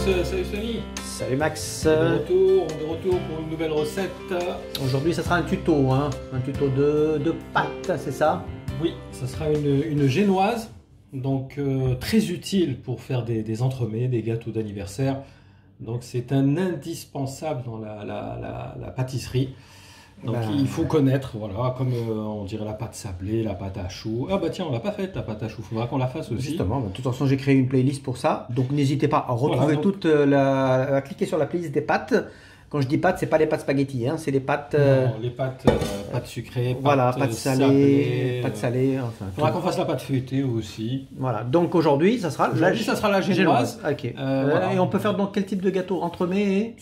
salut Sony. Salut Max. On est de retour pour une nouvelle recette. Aujourd'hui, ça sera un tuto, un tuto de pâtes, c'est ça? Oui, ça sera une génoise, donc très utile pour faire des entremets, des gâteaux d'anniversaire. Donc c'est un indispensable dans la pâtisserie. Donc il faut connaître, voilà, comme on dirait la pâte sablée, la pâte à choux. Ah bah tiens, on l'a pas faite la pâte à choux, il faudra qu'on la fasse aussi. Justement, de toute façon j'ai créé une playlist pour ça, donc n'hésitez pas à retrouver voilà, à cliquer sur la playlist des pâtes. Quand je dis pâtes, c'est pas les pâtes spaghetti, c'est les pâtes... Non, les pâtes sucrées, pâtes salées, pâtes salées, enfin... Il faudra qu'on fasse la pâte feuilletée aussi. Voilà, donc aujourd'hui, ça sera la génoise. Ok. Voilà. Et on peut faire donc quel type de gâteau? Entremets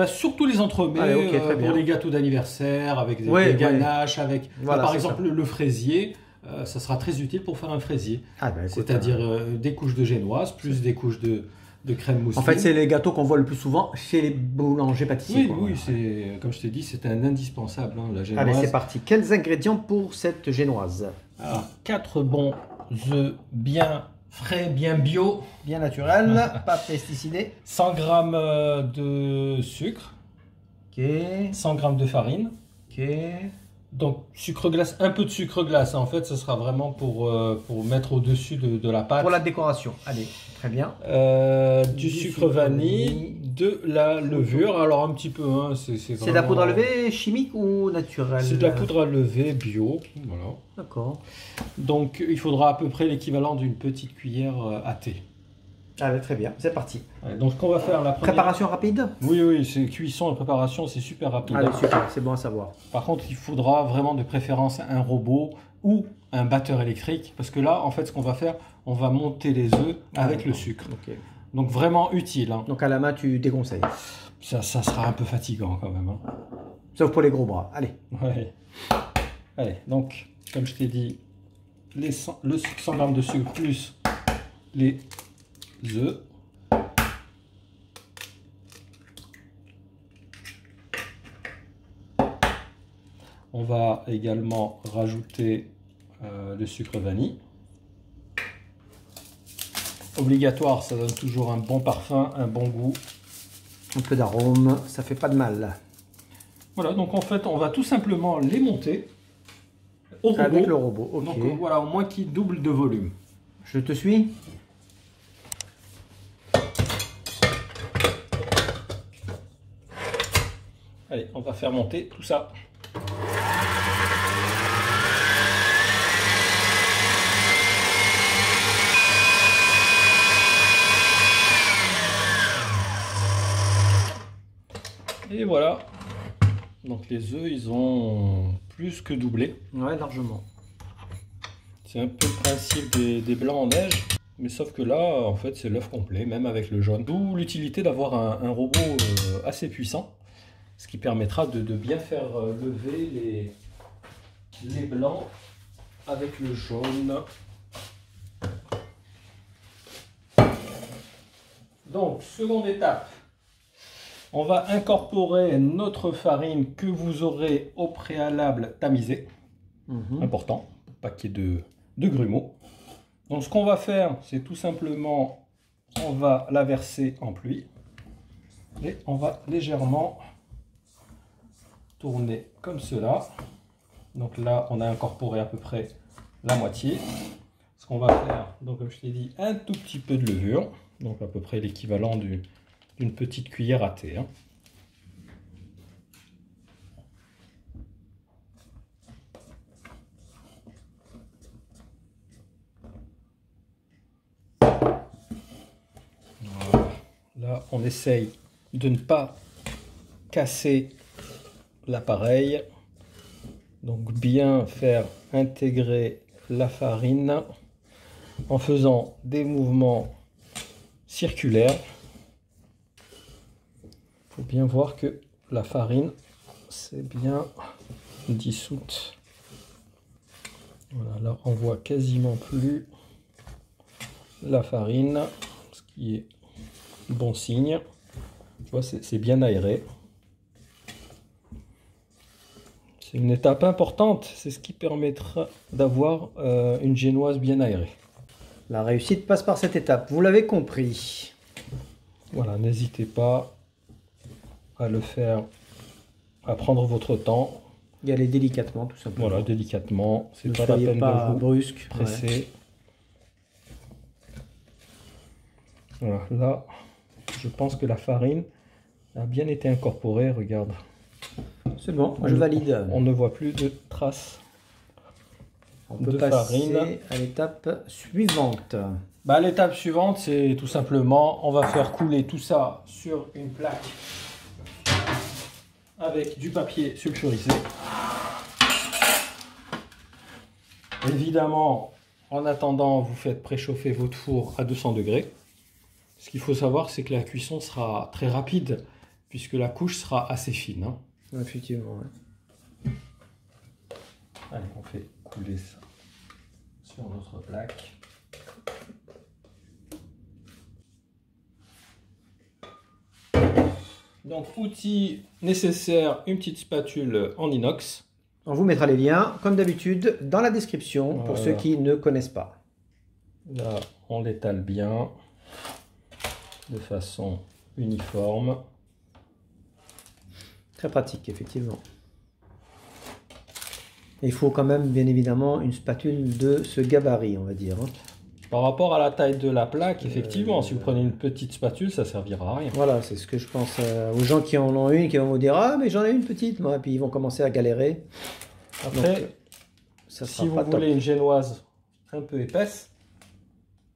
surtout les entremets. Allez, okay, pour les gâteaux d'anniversaire, avec des ganaches, avec... Voilà, par exemple, le fraisier. Ça sera très utile pour faire un fraisier. C'est-à-dire des couches de génoise, plus des couches de crème mousseline. En fait, c'est les gâteaux qu'on voit le plus souvent chez les boulangers pâtissiers. Oui, c'est comme je t'ai dit, c'est un indispensable, la génoise. Allez, c'est parti. Quels ingrédients pour cette génoise? Alors, 4 bons œufs bien frais, bien bio. Bien naturel, pas pesticidés. 100 g de sucre. Ok. 100 g de farine. Ok. Donc, sucre glace, un peu de sucre glace. En fait, ce sera vraiment pour mettre au-dessus de la pâte. Pour la décoration. Allez, très bien. Du sucre vanille, de la levure. Alors, un petit peu. C'est de la poudre à lever chimique ou naturelle? C'est de la poudre à lever bio. Voilà. D'accord. Donc, il faudra à peu près l'équivalent d'une petite cuillère à thé. Allez, très bien, c'est parti. Allez, donc, ce qu'on va faire, la première... Préparation rapide? Oui, c'est cuisson et préparation, c'est super rapide. Allez, super, c'est bon à savoir. Par contre, il faudra vraiment de préférence un robot ou un batteur électrique. Parce que là, en fait, ce qu'on va faire, on va monter les œufs avec le sucre. Okay. Donc, vraiment utile. Donc, à la main, tu déconseilles? Ça sera un peu fatigant quand même. Sauf pour les gros bras. Allez. Ouais. Allez, donc, comme je t'ai dit, le 100 g de sucre plus les œufs. On va également rajouter le sucre vanille. Obligatoire, ça donne toujours un bon parfum, un bon goût. Un peu d'arôme, ça fait pas de mal. Voilà, donc en fait, on va tout simplement les monter au robot. Avec le robot, ok. Donc voilà, au moins qu'il double de volume. Je te suis. Allez, on va faire monter tout ça. Et voilà. Donc les œufs, ils ont plus que doublé. Ouais, largement. C'est un peu le principe des blancs en neige. Mais sauf que là, en fait, c'est l'œuf complet, même avec le jaune. D'où l'utilité d'avoir un robot assez puissant. Ce qui permettra de bien faire lever les blancs avec le jaune. Donc, seconde étape. On va incorporer notre farine que vous aurez au préalable tamisée. Important, pour pas qu'il y ait de grumeaux. Donc ce qu'on va faire, c'est tout simplement, on va la verser en pluie. Et on va légèrement tourner comme cela. Donc là, on a incorporé à peu près la moitié. Ce qu'on va faire, donc comme je t'ai dit, un tout petit peu de levure. Donc à peu près l'équivalent d'une petite cuillère à thé. Voilà. Là, on essaye de ne pas casser l'appareil. Donc bien faire intégrer la farine en faisant des mouvements circulaires. Il faut bien voir que la farine c'est bien dissoute. Voilà, là on voit quasiment plus la farine, ce qui est bon signe. Tu vois, c'est bien aéré. C'est une étape importante, c'est ce qui permettra d'avoir une génoise bien aérée. La réussite passe par cette étape, vous l'avez compris. Voilà, n'hésitez pas à le faire, à prendre votre temps. Y aller délicatement, tout simplement. Voilà, délicatement. C'est Ne pas la soyez peine pas de vous brusque. presser. Ouais. Voilà, là, je pense que la farine a bien été incorporée. Regarde. C'est bon, je valide. On ne voit plus de traces On peut de passer farine. à l'étape suivante. Bah, l'étape suivante, c'est tout simplement, on va faire couler tout ça sur une plaque avec du papier sulfurisé. Évidemment, en attendant, vous faites préchauffer votre four à 200 degrés. Ce qu'il faut savoir, c'est que la cuisson sera très rapide puisque la couche sera assez fine. Hein. Effectivement, ouais. Allez, on fait couler ça sur notre plaque. Donc, outil nécessaire, une petite spatule en inox. On vous mettra les liens, comme d'habitude, dans la description pour Voilà. ceux qui ne connaissent pas. Là, on l'étale bien de façon uniforme. Très pratique, effectivement. Et il faut quand même, bien évidemment, une spatule de ce gabarit, on va dire. Hein. Par rapport à la taille de la plaque, effectivement, si vous prenez une petite spatule, ça servira à rien. Voilà, c'est ce que je pense aux gens qui en ont une, qui vont vous dire « Ah, mais j'en ai une petite, moi !» Et puis ils vont commencer à galérer. Après, Donc, ça sera si vous pas top. voulez une génoise un peu épaisse,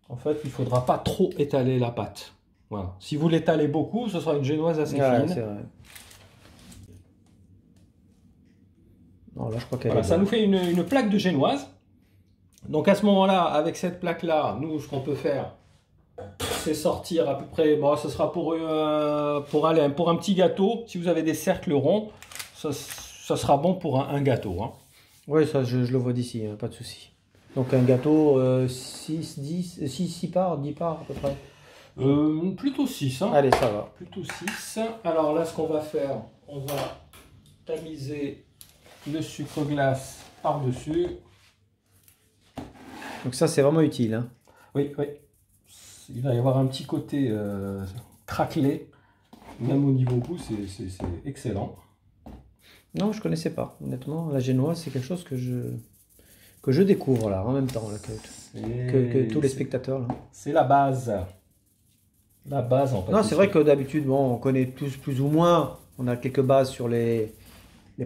en fait, il ne faudra pas trop étaler la pâte. Voilà. Si vous l'étalez beaucoup, ce sera une génoise assez Ouais, fine. c'est vrai. Non, là, je crois qu'elle Voilà, est ça bonne. nous fait une plaque de génoise. Donc à ce moment-là, avec cette plaque-là, nous, ce qu'on peut faire, c'est sortir à peu près, bon, ce sera pour un petit gâteau. Si vous avez des cercles ronds, ça sera bon pour un gâteau. Hein. Oui, ça, je le vois d'ici, hein, pas de souci. Donc un gâteau, 6 parts, 10 parts à peu près. Plutôt 6. Hein. Allez, ça va. Plutôt 6. Alors là, ce qu'on va faire, on va tamiser le sucre glace par-dessus. Donc ça, c'est vraiment utile. Hein. Oui, oui. Il va y avoir un petit côté craquelé. Même au niveau goût, c'est excellent. Non, je connaissais pas. Honnêtement, la génoise, c'est quelque chose que je découvre là, en même temps, là, que tous les spectateurs. Là. C'est la base. La base, en fait. Non, c'est vrai que d'habitude, bon, on connaît tous plus ou moins. On a quelques bases sur les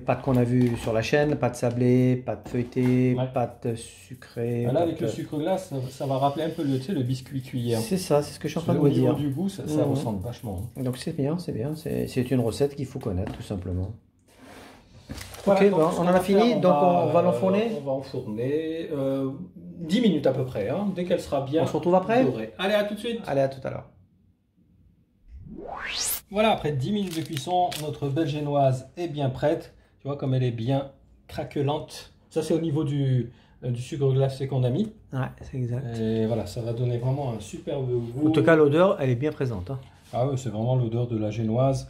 pâtes qu'on a vues sur la chaîne, pâtes sablées, pâtes feuilletées, Ouais. pâtes sucrées. Là, avec pâtes- le sucre glace, ça va rappeler un peu le biscuit cuillère. C'est ça, c'est ce que je suis en train de Au vous niveau dire. du goût, ça Mhm. ressemble vachement. Donc c'est bien, c'est bien. C'est une recette qu'il faut connaître, tout simplement. Voilà, Ok, donc, bon, ce on en qu'on a va fini, faire, donc on va l'enfourner. On va enfourner 10 minutes à peu près, hein, dès qu'elle sera bien On se retrouve après dorée. Allez, à tout de suite. Allez, à tout à l'heure. Voilà, après 10 minutes de cuisson, notre belle génoise est bien prête. Tu vois comme elle est bien craquelante. Ça, c'est au niveau du sucre glacé qu'on a mis. Ouais, c'est exact. Et voilà, ça va donner vraiment un superbe goût. En tout cas, l'odeur, elle est bien présente. Hein. Ah oui, c'est vraiment l'odeur de la génoise.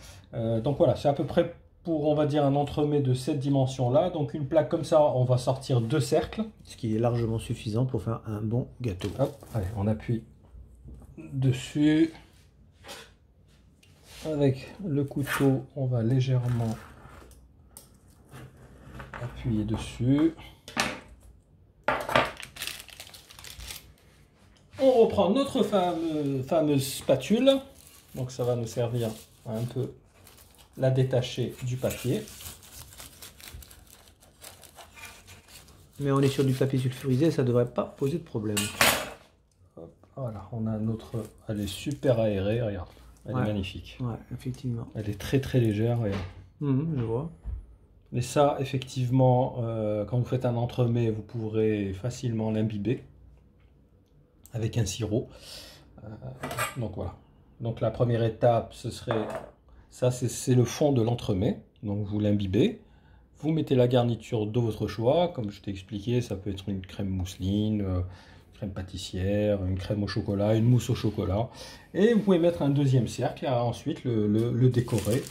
Donc voilà, c'est à peu près pour, on va dire, un entremets de cette dimension-là. Donc une plaque comme ça, on va sortir 2 cercles. Ce qui est largement suffisant pour faire un bon gâteau. Hop, allez, on appuie dessus. Avec le couteau, on va légèrement appuyer dessus. On reprend notre fameuse spatule. Donc ça va nous servir à un peu la détacher du papier. Mais on est sur du papier sulfurisé, ça ne devrait pas poser de problème. Hop, voilà, on a notre... Elle est super aérée, regarde. Elle est magnifique. Ouais, effectivement. Elle est très très légère, regarde. Je vois. Mais ça, effectivement, quand vous faites un entremets, vous pourrez facilement l'imbiber avec un sirop. Donc voilà. Donc la première étape, ce serait... Ça, c'est le fond de l'entremet. Donc vous l'imbibez. Vous mettez la garniture de votre choix. Comme je t'ai expliqué, ça peut être une crème mousseline, une crème pâtissière, une crème au chocolat, une mousse au chocolat. Et vous pouvez mettre un deuxième cercle et ensuite le décorer.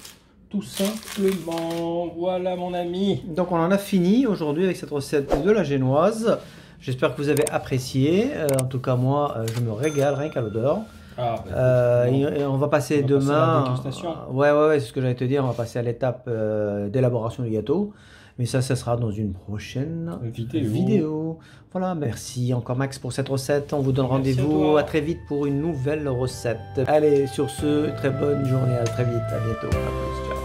Tout simplement. Voilà mon ami. Donc on en a fini aujourd'hui avec cette recette de la génoise. J'espère que vous avez apprécié. En tout cas moi, je me régale rien qu'à l'odeur. Et on va passer demain. Ouais, c'est ce que j'allais te dire. On va passer à l'étape d'élaboration du gâteau. Mais ça sera dans une prochaine vidéo. Voilà, merci encore Max pour cette recette. On vous donne rendez-vous à très vite pour une nouvelle recette. Allez, sur ce, très bonne journée, à très vite, à bientôt, à plus, ciao.